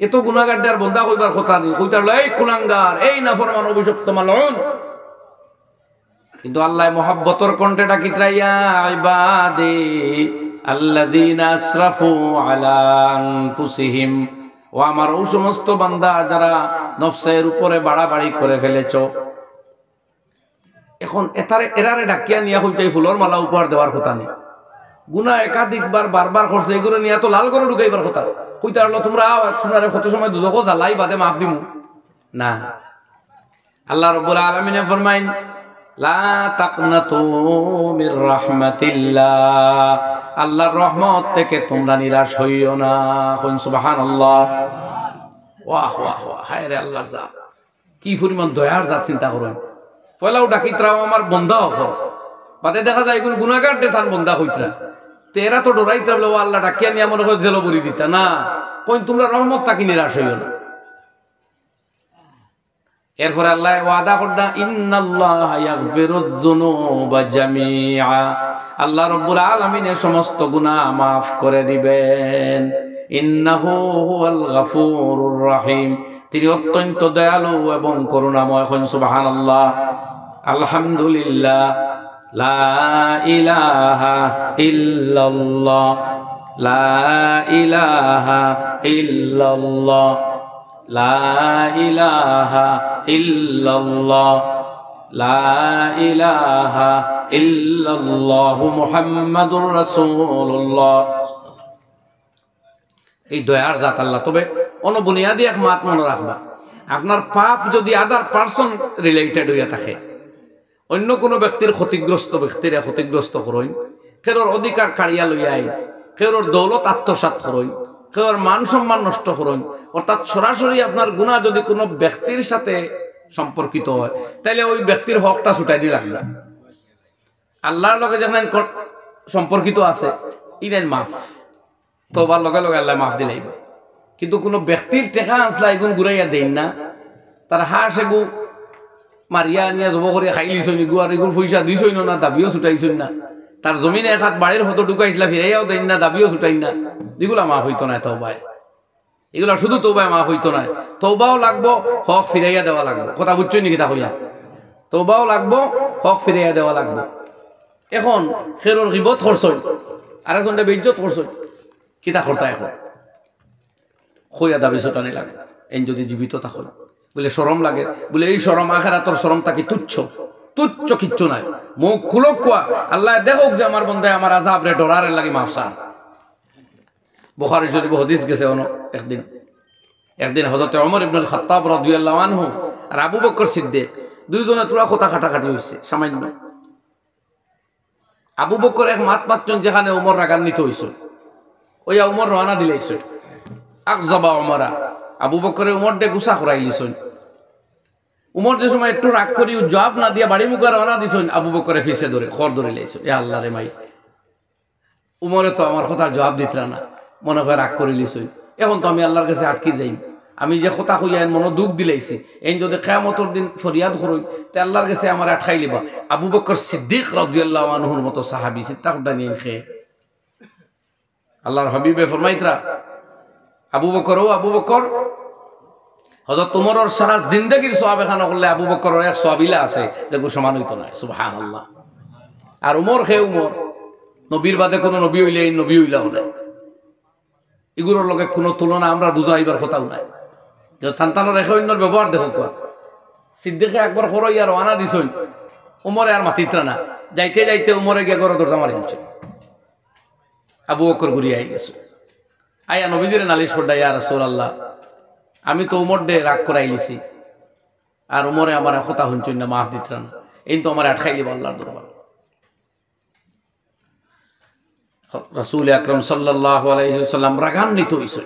এত গুনাহগার দে আর বান্দা হইবার কথা নি কইতার এই কুলাঙ্গার এই নাফরমান অভিশপ্ত মালউন কিন্তু আল্লাহ মোহাব্বতর কণ্ঠে ডাকিতরা ইয়া ইবাদি আল্লাযীনা আসরাফু আলা আনফুসিহিম ও আমার ও সমস্ত বান্দা যারা নফসের উপরে বাড়াবাড়ি করে ফেলেছো এখন এরারে ডাকিয়া নিয়া হইতাই ফুলর মালা উপহার দেওয়ার কথা নেই গুনাহ একাধিকবার বারবার করছে এগুলো নিয়ে তো লাল করে ঢুকাইবার কথা কইতা হলো তোমরা তোমরা কত সময় দুজকো জ্বালাই বাদে মাফ দিমু না আল্লাহ রাব্বুল আলামিন ফরমাইন লা তাকনাতু মির রাহমাতিল্লাহ আল্লাহর রহমত থেকে তোমরা নিরাশ হইও না কোন সুবহানাল্লাহ ওয়াহ ওয়াহ ওয়াহ হায় রে আল্লাহর জাত কি পরিমাণ দয়ার জাত চিন্তা করুন পয়লাও ডাকিতরাও আমার বন্ধা হল বাদে দেখা যায় কোন গুনাহগার দে তার বন্ধা হইতরা তেরা তো ডরাইতরা বলে ও আল্লাহ ডাকিয়া নিয়া মনে হয় জেল বরি দিতা না কোন তোমরা রহমত তাকি নিরাশ হইও না এরপর আল্লাহ ওয়াদা করদা ইন্নাল্লাহা ইয়াগফিরুয যুনুবা জামিআ আল্লাহ রাব্বুল আলামিনের সমস্ত গুনাহ maaf করে দিবেন ইন্নাহু হুয়াল গফুরুর রহিম তিনি অত্যন্ত দয়ালু এবং করুণাময় হন সুবহানাল্লাহ আলহামদুলিল্লাহ লা ইলাহা ইল্লাল্লাহ লা ইলাহা ইল্লাল্লাহ লা ইলাহা ইল্লাল্লাহ লা ইলাহা ইল্লাল্লাহু মুহাম্মাদুর রাসূলুল্লাহ এই দয়ার জাত আল্লাহ তবে অনুবুনিয়াদি এক মাত মনে রাখবা আপনার পাপ যদি আদার পারসন রিলেটেড হইয়া থাকে অন্য কোনো ব্যক্তির ক্ষতিগ্রস্ত করইন কেউর অধিকার কাড়িয়া লইয়া আইন কেউর দৌলত আত্মসাৎ করইন কেউর মান সম্মান নষ্ট করইন অর্থাৎ সরাসরি আপনার গুনাহ যদি কোনো ব্যক্তির সাথে সম্পর্কিত হয় তাহলে ওই ব্যক্তির হকটা ছুটাই দিয়ে রাখবে আল্লাহর লগে যখন সম্পর্কিত আছে ইরেন মাফ তোবার লগে লগে আল্লাহ মাফ দিলাই কিন্তু কোনো ব্যক্তির টেকা আসলা এগুন ঘুরাইয়া দেন না তার হাঁস এগু মারিয়া নিয়ে জব করিয়া খাই লিছই গু আর এগুলো পয়সা দিছই না দাবিও ছুটাইছই না তার জমিনে এক হাত বাড়ির হতো ঢুকাইছিলা ফিরাইয়াও দেন না দাবিও ছুটাই না এগুলা মাফ হইতো না তওবায় এগুলা শুধু তওবায় মাফ হইতো না তওবাও লাগবো হক ফিরাইয়া দেওয়া লাগবে কথা বুঝছই নাকি তা হইয়া তওবাও লাগবো হক ফিরাইয়া দেওয়া লাগবে এখন খেরোর গিবত করছই আরেকজনটা বেইজ্জত করছই কিতা করতা এখন খইয়া দাবি ছুটানি লাগে এন যদি জীবিত থাকো বলে শরম লাগে বলে এই শরম আখিরাতের শরম তাকে তুচ্ছ কিচ্ছু নাই মুখ খুলো কোয়া আল্লাহ দেখুক যে আমার বন্দায় আমার আযাব রে ডরারে লাগি মাফসান বুখারী শরীফ হাদিস গেছে একদিন হযরত ওমর ইবনে খাত্তাব রাদিয়াল্লাহু আনহু আর আবু বকর সিদ্দিক দুইজনে তোরা কথা কাটাকাটি হইছে সামান্য আবু বকর এক মাত মাত্রন যেখানে ওমর রাগান্বিত হইছে ওইয়া ওমর রওনা দিলাইছে আকজাবা ওমরা আবু বকরে ওমর দে গুসা করাইলিছেন উমর যে সময় একটু রাগ করি জবাব না দিয়া বাড়ি মুখে রওনা দিছ, আবু বকরে ফিসে ধরে খড় ধরে লেছো, এ আল্লাহ রে মাই, উমরে তো আমার কথার জবাব দিতরা না, মনে হয় রাগ করে লিছ। এখন তো আমি আল্লাহর কাছে আটকে যাই, আমি যে কথা কইয়া মনে দুঃখ দিলাইছি, এই যদি কিয়ামতের দিন ফরিয়াদ করই তে আল্লাহর কাছে আমার আটকাই লিবা। আবু বকর সিদ্দিক রাদিয়াল্লাহু আনহুর মতো সাহাবী চিন্তা করতে নিয়ে খেয়ে আল্লাহর হাবিবে ফরমাইতরা, আবু বকর হযরত উমরের সারা জিন্দেগীর সওয়াব এখানে করলে আবু বকরের এক সওয়াবিলা আছে যে সমান হইতো না। সুবহানাল্লাহ। আর উমর উমর নবীর বাদে কোনো নবী হইলে এই নবী হইলা হলে এগুলোর লগে কোনো তুলনা আমরা বুঝাইবার কথাও নাই। যে তান্তানোর এক অন্যর ব্যবহার দেখো কোয়া, সিদ্দিকে একবার খরো ইয়ার রওনা দিছই, উমরে আর মাতিত্রা না, যাইতে যাইতে উমরে গিয়ে গড় দরজা মারি দিচ্ছে, আবু বকর ঘুরিয়ে আই গেছে, আয়া নবীজির নালিশ করডা, ইয়া রাসূলুল্লাহ আমি তো উমর ডে রাগ করাইলিছি, আর উমরে আমার কথা শুনছেন না, মাফ দিতরা না, এই তো আমার আটকাই দিব আল্লাহর দরবার। রাসূল আকরাম সাল্লাল্লাহু আলাইহি ওয়াসাল্লাম রাগান্বিত হইছে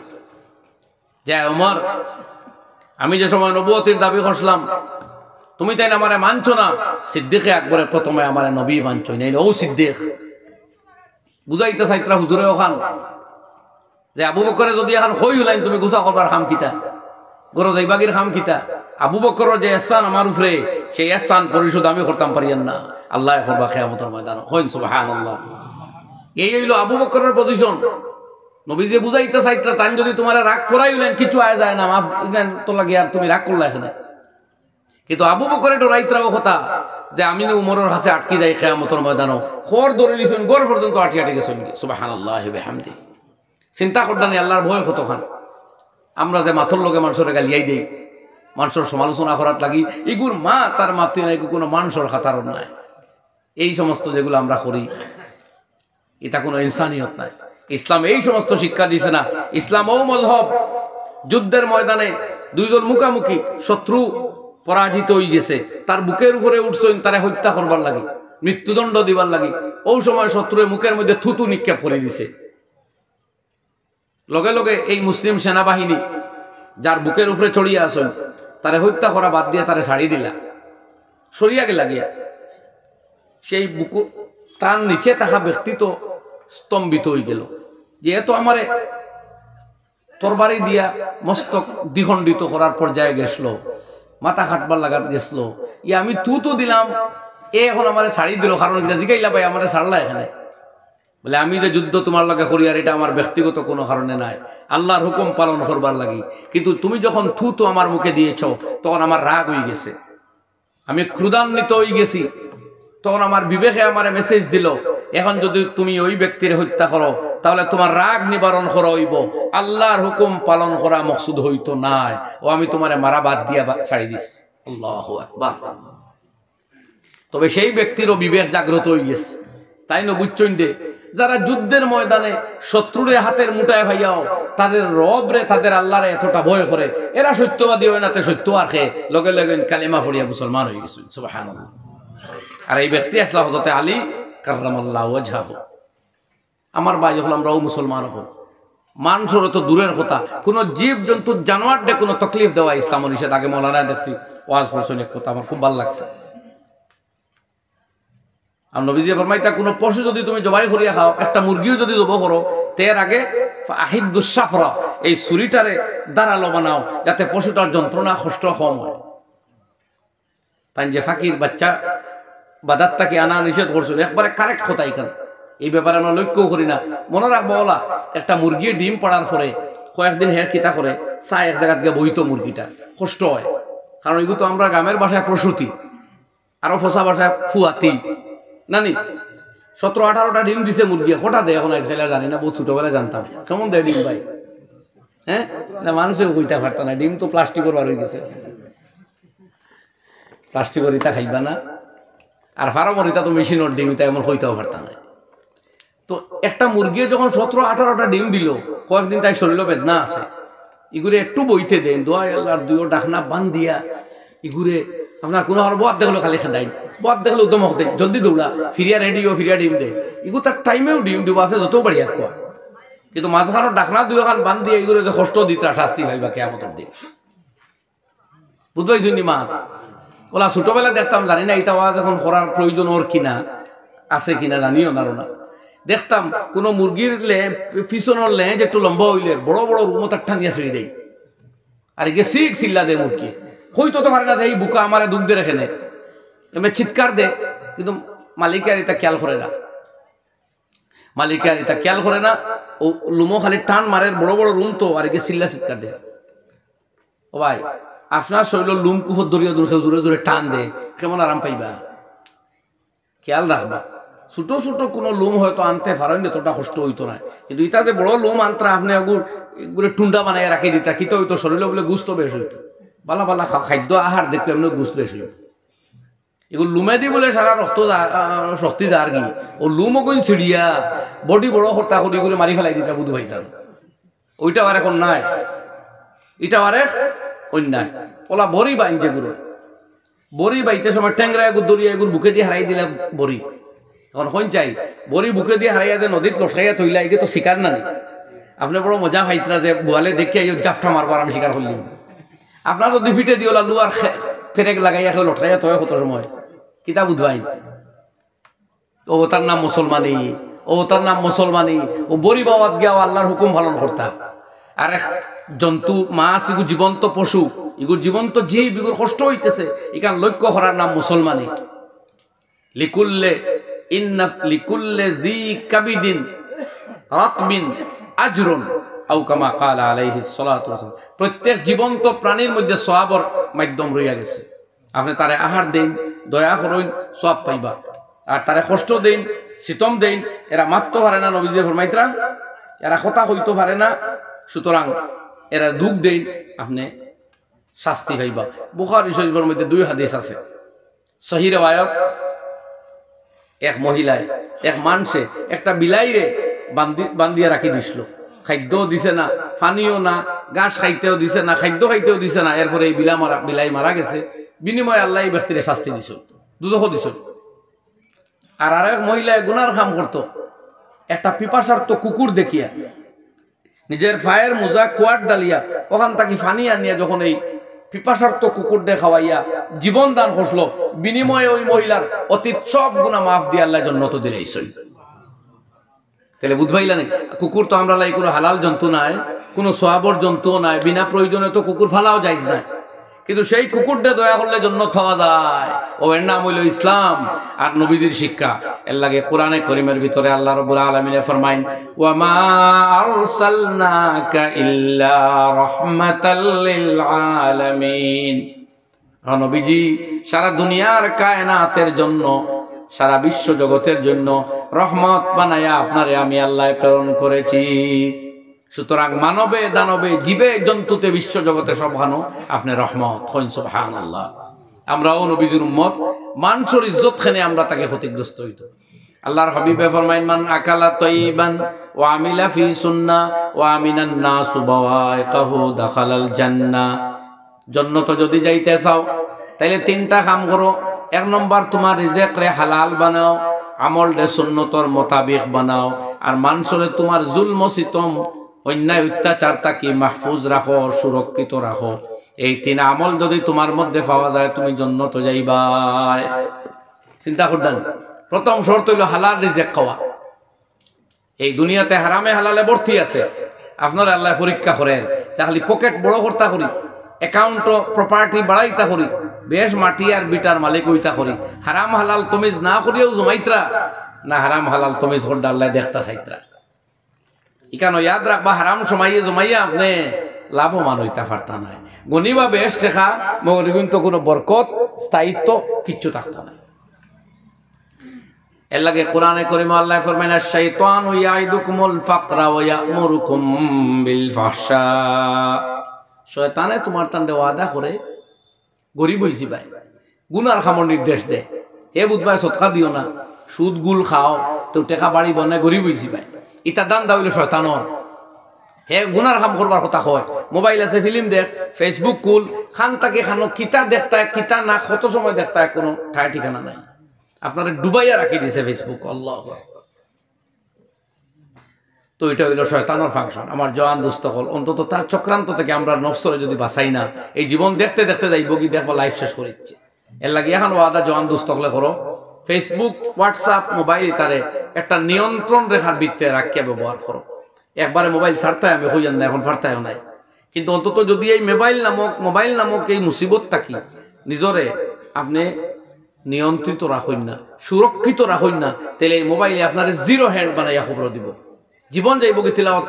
যে উমর, আমি যে সময় নবুয়তির দাবি করছিলাম তুমি তাই না আমারে মানছো না। সিদ্দিকে আকবরে প্রথমে আমারে নবী মানছো না, ও সিদ্দিক বুঝাইতে চাইতরা হুজুরে ওখান যে আবু বকরে যদি এখন হই হলাইন তুমি গুছা করবার খাম কিতা, গরো যাইবাগির খাম কিতা, আবু বকরের যে ইহসান আমার উপরে সেই ইহসান পরিশোধ আমি করতাম পারিয়ান না, আল্লাহ করবা কিয়ামতের ময়দানে। হইন সুবহানাল্লাহ। এই হইল আবু বকরের পজিশন। নবী যে বুঝাইতে চাইতরা তাই যদি তোমার রাগ করাইলেন কিছু আয় যায় না, মাফ তো লাগে আর তুমি রাগ করলা এখানে, কিন্তু আবু বকরে ডরাইতরা কথা যে আমি উমরের কাছে আটকে যাই কিয়ামতের ময়দানে, খড় ধরে নিছেন গড় পর্যন্ত আটকে গেছে। সুবহানাল্লাহি ওয়া বিহামদি। চিন্তা করতেন আল্লাহর ভয় কতখান। আমরা যে মাথর লগে মানুষের গালিয়াই দেই, মানুষের সমালোচনা করার লাগি, এগুর মা তার মাতৃ নাই, কোনো মানুষের খাতারণ নাই, এই সমস্ত যেগুলো আমরা করি এটা কোনো ইনসানিয়ত নাই। ইসলাম এই সমস্ত শিক্ষা দিছে না। ইসলাম ও মযহব যুদ্ধের ময়দানে দুইজন মুখামুখি, শত্রু পরাজিত হয়ে গেছে, তার বুকের উপরে উঠছেন তারে হত্যা করবার লাগে, মৃত্যুদণ্ড দিবার লাগে, ওই সময় শত্রুর মুখের মধ্যে থুতু নিক্ষেপ করে দিছে, লগে লগে এই মুসলিম সেনাবাহিনী যার বুকের উপরে চড়িয়া আসেন তারে হত্যা করা বাদ দিয়ে তারে ছাড়ি দিলা, সরিয়া গেলা গিয়া সেই বুকু তার নিচে থাকা ব্যক্তি তো স্তম্ভিত হয়ে গেল, যেহেতু আমারে তরবারি দিয়া মস্তক দ্বিখণ্ডিত করার পর্যায়ে গেছিল, মাথা কাটবার লাগাত গেছিল, ইয়া আমি তো দিলাম, এ এখন আমারে ছাড়ি দিল, কারণ জিগাইলা ভাই আমারে ছাড়লা এখানে, বলে আমি যে যুদ্ধ তোমার লগে করি আর এটা আমার ব্যক্তিগত কোনো কারণে নাই, আল্লাহর হুকুম পালন করবার লাগি, কিন্তু তুমি যখন থু আমার মুখে দিয়েছ তখন আমার রাগ হয়ে গেছে, আমি ক্রোধান্বিত হয়ে গেছি, তখন আমার বিবেকে আমার মেসেজ দিল এখন যদি তুমি ওই ব্যক্তির হত্যা করো তাহলে তোমার রাগ নিবারণ করা হইব, আল্লাহর হুকুম পালন করা মকসুদ হইতো নাই, ও আমি তোমারে মারা বাদ দিয়া ছাড়ি দিছি। আল্লাহু আকবার। তবে সেই ব্যক্তিরও বিবেক জাগ্রত হয়ে গেছে, তাই না বুঝছেন দে যারা যুদ্ধের ময়দানে শত্রুরে হাতের মুঠায় ভাইয়াও তাদের রবরে তাদের আল্লাহরে এতটা ভয় করে, এরা সত্যবাদী হয় না, তে সত্য আর খেয়ে লগে লগে কালেমা পড়িয়া মুসলমান হয়ে গেছেন। সুবহানাল্লাহ। আর এই ব্যক্তি আসলে হযরত আলী কাররামাল্লাহু ওয়াজহাহু, আমার ভাই হল আমরাও মুসলমান হব, মানুষের তো দূরের কথা, কোন জীব জন্তু জানোয়ারকে কোনো তকলিফ দেওয়া ইসলাম নিষেধ। আগে মৌলানা দেখছি ওয়াজ করছেন এক কথা আমার খুব ভালো লাগছে, আর নবীজি ফরমাইতা কোন পশু যদি তুমি জবাই করিয়া খাও, একটা মুরগিও যদি জব করো, তের আগে আহিদুস সাফরা এই ছুরিটারে দাঁড়ালো বানাও যাতে পশুটার যন্ত্রণা কষ্ট কম হয়। তাই যে ফাকির বাচ্চা বাদাতটাকে আনা নিষেধ করছিল, একবারে কারেক্ট কথা। এখানে এই ব্যাপারে আমরা লক্ষ্য করি না। মনে রাখবো ওলা একটা মুরগির ডিম পড়ার পরে কয়েকদিন হের কিতা করে চায় এক জায়গা থেকে বইতো, মুরগিটা কষ্ট হয়, কারণ এগুলো তো আমরা গ্রামের ভাষায় প্রসূতি, আরো ফসা ভাষায় ফুয়াতি নানি 17-18টা ডিম দিছে মুরগি, হঠাৎ দেয় এখন আজকাল জানি না, বহু ছোটবেলায় জানতাম কেমন দেয় ডিম ভাই, হ্যাঁ না মানুষের কইতে পারত না, ডিম তো প্লাস্টিকের বার হয়ে গেছে, প্লাস্টিকের ইটা খাইবা না, আর ফার্মরিতা তো মেশিনের ডিম, ইটা এমন হইতেও পারত না। তো একটা মুরগি যখন 17-18টা ডিম দিল, কয়েকদিন তাই শরীর বেদনা আছে, ইগুরে একটু বইতে দেন দোয়া আল্লাহর দুইও ডাকনা বান দিয়া, ইগুরে আপনার কোনো বদ দেখলো খালি খেদাই, বদ দেখলো উদ্যম হতে জলদি দৌড়া ফিরিয়া রেডিও ফিরিয়া ডিম দে, ইগু তার টাইমেও ডিম দিব আছে যত বাড়িয়া কোয়া, কিন্তু মাঝখানোর ডাকনা দুই খান বান দিয়ে এগুলো যে কষ্ট দিতরা শাস্তি হয় বা কিয়ামতের দিন, বুঝবাইছুন নি মা। ওলা ছোটবেলা দেখতাম, জানি না এটা ওয়াজ এখন করার প্রয়োজন ওর কিনা আছে কিনা জানিও না না। দেখতাম কোনো মুরগির পিছনের লে যে একটু লম্বা হইলে বড় বড় রুমত ঠান্ডিয়া ছেড়ে দেয়, আর একে শিখ চিল্লা দে মুরগি, হইতো তো পারে না, এই বুকা আমার দুধ দিয়ে রেখে নেয়, এমনি চিৎকার দে, কিন্তু মালিকের এটা খেয়াল করে না, মালিকের এটা খেয়াল করে না। ও লুমো খালি টান মারে, বড় বড় রুম তো, আর একে চিল্লা চিৎকার দে। ও ভাই, আপনার শরীর লুম কুফর দরিয়া দূর জোরে জোরে টান দে, কেমন আরাম পাইবা? খেয়াল রাখবা। ছোট ছোট কোনো লুম হয়তো আনতে পারেন, এতটা কষ্ট হইতো না, কিন্তু এটা যে বড় লুম আনতে আপনি এগুলো টুন্ডা বানাই রাখি দিতা, কিতো হইতো শরীরে বলে গুস্ত বেশ হইতো, বালা বালা খাদ্য আহার দেখলে এমনি গুস্ত বেশ হইতো। এগুলো লুমে দি বলে সারা রক্ত শক্তি যার কি, ও লুম ওগুন ছিড়িয়া বডি বড় হত্যা করি করে মারি ফেলাই দিতা বুধ ভাইতাম, ওইটা আর এখন নাই, এটা আর অন্যায়। ওলা বড়ি বাইন যেগুলো, বড়ি বাইতে সময় ট্যাংরা এগুলো দরিয়া এগুলো বুকে দিয়ে হারাই দিলে বড়ি, এখন হইন চাই বড়ি বুকে দিয়ে হারাইয়া যে নদীত লটকাইয়া থইলা, এগে তো শিকার না নেই। আপনি বড় মজা ভাইতরা যে বোয়ালে দেখিয়া জাফটা মারবার আমি শিকার করলি, আপনার যদি ফিটে দিওলা লুয়ার ফেরেক লাগাইয়া কেউ লটকাইয়া তো কত সময় কিতা বুধবাই। ও তার নাম মুসলমানি, ও তার নাম মুসলমানি, ও বড়ি বাবাত গিয়া আল্লাহর হুকুম পালন করতা। আর এক জন্তু মাছ, এগু জীবন্ত পশু, এগুর জীবন্ত জীব, এগুর কষ্ট হইতেছে, এখান লক্ষ্য করার নাম মুসলমানি। লিকুল্লে ইন্নাফ লিকুল্লে জি কাবিদিন রাতবিন আজরুন আও কামা ক্বালা আলাইহিস সালাতু ওয়াসালাম। প্রত্যেক জীবন্ত প্রাণীর মধ্যে সওয়াবের মাধ্যম রইয়া গেছে। আপনি তারে আহার দেন, দয়া করুন, সওয়াব পাইবা। আর তারে কষ্ট দেন, সিতম দেন, এরা মারতে পারে না, নবীজি ফরমাইতরা, এরা কথা কইতে পারে না, সুতরাং এরা দুঃখ দেন, আপনি শাস্তি পাইবা। বুখারী শরীফের মধ্যে 2 হাদিস আছে সহিহ riwayat। এক মহিলায়, এক মানুষে একটা বিলাইরে বান্ধিয়া রাখি দিছিল, খাদ্য দিছে না, পানিও না, ঘাস খাইতেও দিছে না, খাদ্য খাইতেও দিছে না। এরপরে এই বিলাই মারা গেছে, বিনিময়ে আল্লাহ এই ব্যক্তিরে শাস্তি দিছিল, দুজখ দিছিল। আর এক মহিলায় গুনার কাম করতো, একটা পিপাসার্ত কুকুর দেখিয়া নিজের পায়ের মোজা কোয়াট ডালিয়া ওখান থেকে পানি আনিয়া যখন এই পিপাসার্ত কুকুর দে খাওয়াইয়া জীবন দান করলো, বিনিময়ে ওই মহিলার অতীত সব গুনাহ মাফ দিয়ে আল্লাহ জান্নাত দিলেইছেন। তাহলে বুঝবাইলা না, কুকুর তো আমরা লাই কোনো হালাল জন্তু নাই, কোনো সওয়াবর জন্তুও নাই, বিনা প্রয়োজনে তো কুকুর ফালাও যাইজ না, কিন্তু সেই কুকুরটা দয়া করলে জান্নাত পাওয়া যায়। ও এর নাম হইল ইসলাম আর নবীজির শিক্ষা। এর লাগে কোরআনে কারীমের ভিতরে আল্লাহ রাব্বুল আলামিন ফরমায়েন, ওয়া মা আরসালনাকা ইল্লা রাহমাতাল লিল আলামিন। নবীজি সারা দুনিয়ার কায়নাতের জন্য, সারা বিশ্ব জগতের জন্য রহমত বানায়া আপনারে আমি আল্লাহ প্রেরণ করেছি। সুতরাং মানবে দানবে জীবে জন্তুতে বিশ্ব জগতে সব ভানো আপনি রহমত হইন, সুবহানাল্লাহ। আমরাও নবীজির উম্মত, মানুষের ইজ্জত খানে আমরা তাকে ক্ষতিগ্রস্ত হইতো। আল্লাহর হাবিবে ফরমাইন, মান আকালা তাইয়িবান ওয়া আমিলা ফি সুন্নাহ ওয়া আমিনান নাসু বাওয়াইকাহু দাখালাল জান্নাহ। জান্নাত যদি যাইতে চাও তাইলে 3টা কাম করো। 1 নম্বর, তোমার রিজিক রে হালাল বানাও, আমল রে সুন্নতর মোতাবেক বানাও, আর মানুষরে তোমার জুলম সিতম অন্যায় অত্যাচার তাকে মাহফুজ রাখো, সুরক্ষিত রাখো। এই 3 আমল যদি তোমার মধ্যে পাওয়া যায় তুমি জান্নাত যাইবা। চিন্তা করবেন, প্রথম শর্ত হইল হালাল রিজিক খাওয়া। এই দুনিয়াতে হারামে হালালে ভর্তি আছে, আপনারা আল্লাহ পরীক্ষা করেন, খালি পকেট বড় করতা করি, অ্যাকাউন্ট প্রপার্টি বাড়াইতা করি, বেশ মাটি আর বিটার মালিক হইতা করি, হারাম হালাল তমিজ না করিয়াও জমাইত্রা না, হারাম হালাল তমিজ করতে আল্লাহ দেখতা চাইত্রা। ইকানো ইয়াদ রাখবা, হারাম সময়ে জমাইয়া আপনি লাভবান হইতা পারতা নাই। গনিবা বেশ টেকা মগর কিন্তু কোনো বরকত স্থায়িত্ব কিচ্ছু থাকতো না। এর লাগে কোরআনে কারীমে আল্লাহ ফরমায়, আশ-শাইতানু ইয়াইদুকুমুল ফাকরা ওয়া ইয়া'মুরুকুম বিল ফাহশা। শয়তানে তোমার তান্ডে ওয়াদা করে গরিব হইছি ভাই, গুনার খামর নির্দেশ দেয়, হে বুধবাই সদকা দিও না, সুদ গুল খাও তো টেকা বাড়ি বনায় গরিব হইছি ভাই। ইটা দান দা হইল শয়তানর। হে গুনার কাম করবার কথা কয়, মোবাইল আছে, ফিল্ম দেখ, ফেসবুক কুল, খান তাকে খানো, কিতা দেখতা কিতা না, কত সময় দেখতা কোনো ঠায় ঠিকানা নাই। আপনারা ডুবাইয়া রাখি দিছে ফেসবুক। আল্লাহ, তো এটা হইল শয়তানের ফাংশন। আমার জওয়ান দুস্থ হল, অন্তত তার চক্রান্ত থেকে আমরা নফসরে যদি বাঁচাই না, এই জীবন দেখতে দেখতে যাইব কি দেখবো লাইফ শেষ করে দিচ্ছে। এর লাগে এখন ওয়াদা জওয়ান দুস্থ হলে করো ফেসবুক হোয়াটসঅ্যাপ মোবাইল তারে একটা নিয়ন্ত্রণ রেখার ভিত্তিতে রাখিয়া ব্যবহার করো। একবারে মোবাইল ছাড়তাই আমি হইয়ান না, এখন ছাড়তাইও নাই, কিন্তু অন্তত যদি এই মোবাইল নামক এই মুসিবতটা কি নিজরে আপনি নিয়ন্ত্রিত রাখুন না, সুরক্ষিত রাখুন না, তাহলে এই মোবাইলে আপনার জিরো হ্যান্ড বানাইয়া খবর দিব। জীবন যাইব কি তিলাওয়াত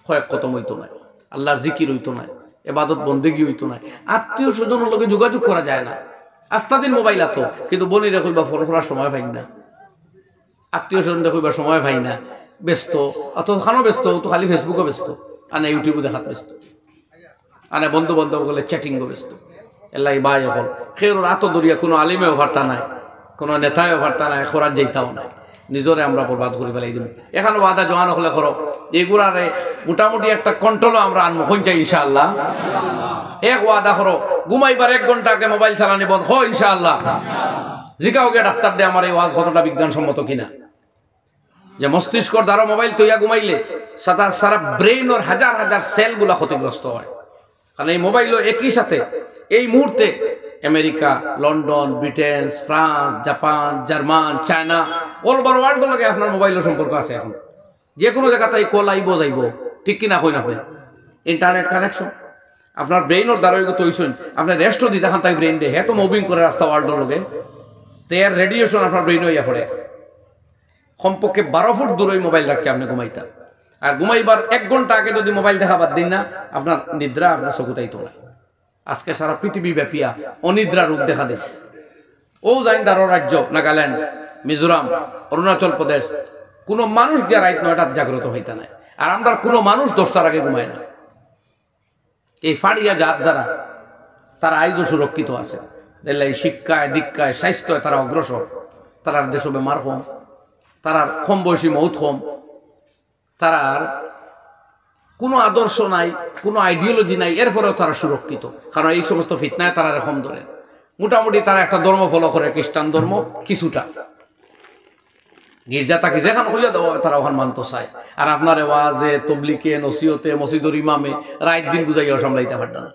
কয়েক কতম হইতো না, আল্লাহর জিকির হইতো না, এবাদত বন্দেগি হইতো না, আত্মীয় স্বজনের লগে যোগাযোগ করা যায় না। আস্তা দিন মোবাইল আতো, কিন্তু বনি রেখইবা ফোন করার সময় পাই না, আত্মীয় স্বজন রেখইবার সময় পাই না, ব্যস্ত, অত খানো ব্যস্ত, তো খালি ফেসবুকও ব্যস্ত, আনে ইউটিউবও দেখাত ব্যস্ত, আনে বন্ধু বান্ধব গেলে চ্যাটিংও ব্যস্ত। এলাই বাই হল খের রাত দরিয়া কোনো আলিমেও ভার্তা নাই, কোনো নেতায়ও ভার্তা নাই, খোরার যাইতাও নাই, নিজরে আমরা বরবাদ করে ফেলাই দিব। এখানে ওয়াদা জোয়ান হলে করো এগুলারে মোটামুটি একটা কন্ট্রোলও আমরা আনবো হইন চাই ইনশাআল্লাহ। এক ওয়াদা করো ঘুমাইবার 1 ঘন্টা আগে মোবাইল চালানি বন্ধ হয় ইনশাআল্লাহ। জিজ্ঞাও গিয়ে ডাক্তার দে আমার এই ওয়াজ কতটা বিজ্ঞানসম্মত কিনা, যে মস্তিষ্কর দ্বারা মোবাইল তৈয়া ঘুমাইলে সারা ব্রেইন ওর হাজার হাজার সেলগুলা ক্ষতিগ্রস্ত হয়। কারণ এই মোবাইলও একই সাথে এই মুহূর্তে America, London, Britain, France, Japan, German, China, all over world লগে আপনার মোবাইলের সম্পর্ক আছে। এখন যে কোনো জায়গাতেই কল আইব যাইব, ঠিক কিনা কই না কই? ইন্টারনেট কানেকশন আপনার ব্রেইনের দ্বারা তৈরি আপনার রেস্টও দিতে খান তাই ব্রেইন ডে হে তো মুভিং করে রাস্তা ওয়ার্ল্ডের লগে, তো এর রেডিয়েশন আপনার ব্রেইন হইয়া পড়ে। কমপক্ষে 12 ফুট দূরে মোবাইল রাখতে আপনি ঘুমাইতা, আর ঘুমাইবার 1 ঘন্টা আগে যদি মোবাইল দেখা বাদ দিন না, আপনার নিদ্রা আপনার চকুতাইতো না। আজকে সারা পৃথিবী ব্যাপিয়া অনিদ্রা রোগ দেখা দিচ্ছে। ও যাইন তারও রাজ্য নাগাল্যান্ড, মিজোরাম, অরুণাচল প্রদেশ, কোনো মানুষ গিয়া রাত 9টার জাগ্রত হইতে নাই, আর আমরা কোনো মানুষ 10টার আগে ঘুমায় না। এই ফাড়িয়া জাত যারা তারা আইজও সুরক্ষিত আছে, এই শিক্ষায় দীক্ষায় স্বাস্থ্য তারা অগ্রসর, তারা দেশ বেমার কম, তারা কম বয়সী মৌত কম, তারার কোনো আদর্শ নাই, কোনো আইডিওলজি নাই, এরপরেও তারা সুরক্ষিত। কারণ এই সমস্ত ফিতনায় তারা এরকম ধরে। মোটামুটি তারা একটা ধর্ম ফলো করে, খ্রিস্টান ধর্ম কিছুটা, গির্জা তাকে যেখানে খুঁজে দেওয়া তারা ওখান মানত চায়। আর আপনার ওয়াজে, তবলিকে, নসিহতে, মসজিদুর ইমামে রাত দিন বুঝাইয়া সামলাইতে পারত না।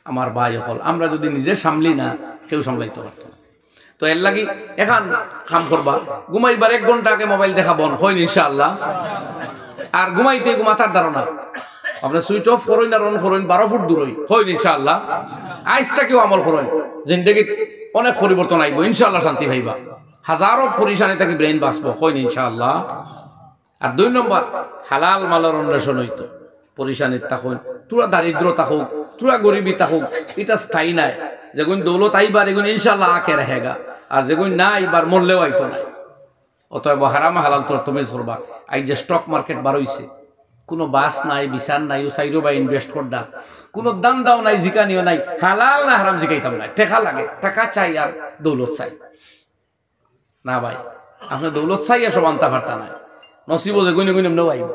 আমার ভাই হল আমরা যদি নিজে সামলি না, কেউ সামলাইতে পারত না। তো এর লাগি এখন কাম করবা, ঘুমাইবার 1 ঘন্টা আগে মোবাইল দেখা বন্ধ হয় ইনশাআল্লাহ। আর ঘুমাইতে মাথার ধারণা আপনার সুইচ অফ করেন আর অন করেন, 12 ফুট দূর হয় ইনশাআল্লাহ। আইসটাকেও আমল করেন, জিন্দগিত অনেক পরিবর্তন আইব ইনশাআল্লাহ, শান্তি ভাইবা, হাজারো পরিশানি থেকে ব্রেন বাঁচবো হয় ইনশাআল্লাহ। আর 2 নম্বর হালাল মালের অন্বেষণ হইতো, পরিশানির থাকুন, তোরা দারিদ্র থাকুক, তোরা গরিবী থাকুক, এটা স্থায়ী নাই। যেগুন দৌলত আইবার এগুন ইনশাআল্লাহ আঁকে রেখেগা, আর যেগুন না আইবার মরলেও আইতো নাই। অতএব হারাম হালাল তোর তুমি করবা। এই যে স্টক মার্কেট বার হইছে, কোনো বাস নাই, বিচার নাই, ও সাইরো বা ইনভেস্ট করডা, কোনো দাম দাও নাই, জিকানিও নাই, হালাল না হারাম জিকাইতাম নাই। টাকা লাগে, টাকা চাই আর দৌলত চাই না ভাই। আপনার দৌলত চাই সব আনতে পারতা নাই, নসিব যে গুনে গুনে নেও আইব,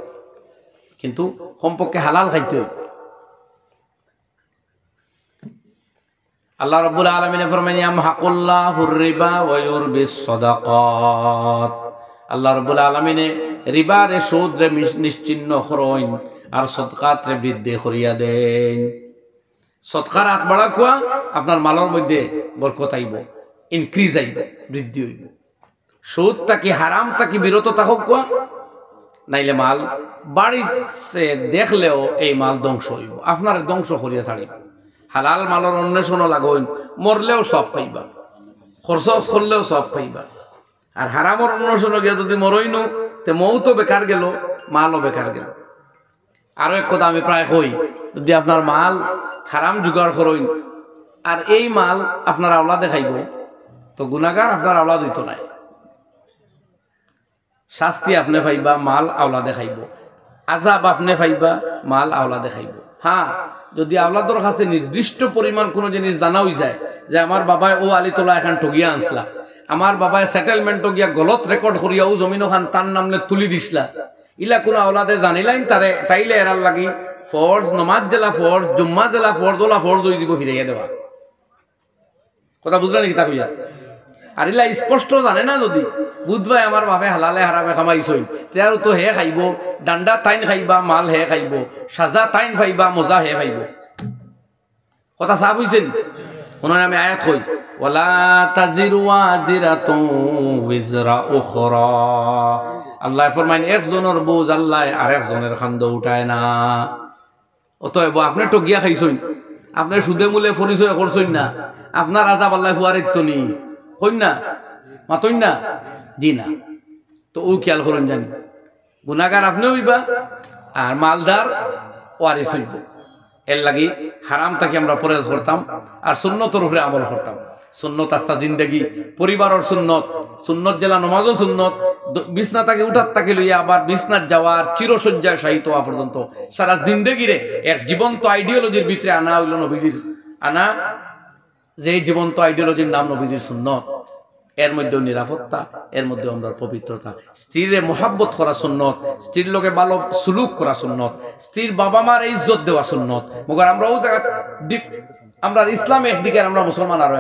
কিন্তু কমপক্ষে হালাল খাইতে হইব। আল্লাহ রাব্বুল আলামিন ফরমান ইয়ামহাকুল্লাহুর রিবা ওয়া ইউরবিস সাদাকাত। আল্লাহ রাব্বুল আলামিন রিবার সুদ রে নিশ্চিহ্ন করেন আর সদকাত রে বৃদ্ধি করিয়া দেন। সদকার হাত বাড়া কোয়া আপনার মালের মধ্যে বরকত আইব, ইনক্রিজ আইব, বৃদ্ধি হইব। সুদ তাকি হারাম তাকি বিরত থাকুক কোয়া, নাইলে মাল বাড়িতে দেখলেও এই মাল ধ্বংস হইব, আপনার ধ্বংস করিয়া ছাড়িব। হালাল মালের অন্বেষণও লাগইন, মরলেও সব পাইবা, খরচ করলেও সব পাইবা। আর হারামর অন্বেষণ গিয়া যদি মরইনু, তে মৌতো বেকার গেল, মালও বেকার গেল। আরো এক কথা আমি প্রায় কই, যদি আপনার মাল হারাম জোগাড় করইন আর এই মাল আপনার আওলাদে খাইব, তো গুনাহগার আপনার আওলাদ হইতো নাই, শাস্তি আপনি পাইবা, মাল আওলাদে খাইব, আযাব আপনি পাইবা, মাল আওলাদে খাইব। হ্যাঁ, যদি আওলাদর কাছে নির্দিষ্ট পরিমাণ কোনো জিনিস জানাই যায় যে আমার বাবায় ও আলিতলা এখন ঠগিয়া আনসলা, আমার বাবায় সেটেলমেন্টও গিয়া গলত রেকর্ড করিয়া ও জমিন ওখান তার নামলে তুলি দিসলা, ইলা কোনো আওলাদে জানিলাইন তারে, তাইলে এরার লাগি ফরজ, নমাজ জেলা ফরজ, জুম্মা জেলা ফরজ, ওলা ফরজ হয়ে দিব ফিরাইয়া দেওয়া। কথা বুঝলেন নাকি তা কইয়া? আর ইলা স্পষ্ট জানে না, যদি বুধবাই আমার বাপে হালালে হারামে খামাইছই, তেয়ারও তো হে খাইব, ডান্ডা তাইন খাইবা, মাল হে খাইব, সাজা তাইন খাইবা, মজা হে খাইব। কথা সাফ হইছেন? ওনার আমি আয়াত হই ওয়ালা তাজিরু ওয়াজিরাতু উযরা উখরা, আল্লাহ ফরমাইন একজনের বোঝ আল্লাহ আরেকজনের খান্দ উঠায় না। অতএব আপনি টগিয়া খাইছেন, আপনি সুদে মূলে পরিচয় করছেন না, আপনার আজাব আল্লাহ ফুয়ারিত নি হইন না মাতইন না দি না। তো ও খেয়াল করেন জানি গুনাহগার আপনি হইবা আর মালদার ওয়ারিস হইব। এর লাগি হারাম তাকে আমরা পরেজ করতাম আর সুন্নতের উপরে আমল করতাম। সুন্নত আস্তা জিন্দেগি পরিবারের সুন্নত, সুন্নত জেলা নমাজও সুন্নত, বিছনা তাকে উঠার তাকে লইয়া আবার বিছনার যাওয়ার চিরসজ্জায় শায়িত হওয়া পর্যন্ত সারা জিন্দেগিরে এক জীবন্ত আইডিওলজির ভিতরে আনা হইল নবীজির আনা, যে জীবন্ত আইডিওলজির নাম নবীজির সুন্নত। এর মধ্যে নিরাপত্তা, এর মধ্যে আমরা পবিত্রতা, স্ত্রীর মোহাব্বত করা সুন্নত, স্ত্রীর লোকে ভালো সুলুক করা সুন্নত, স্ত্রীর বাবা মার ইজ্জত দেওয়া সুন্নত। মগর আমরা আমরা ইসলাম একদিকে, আমরা মুসলমান আরো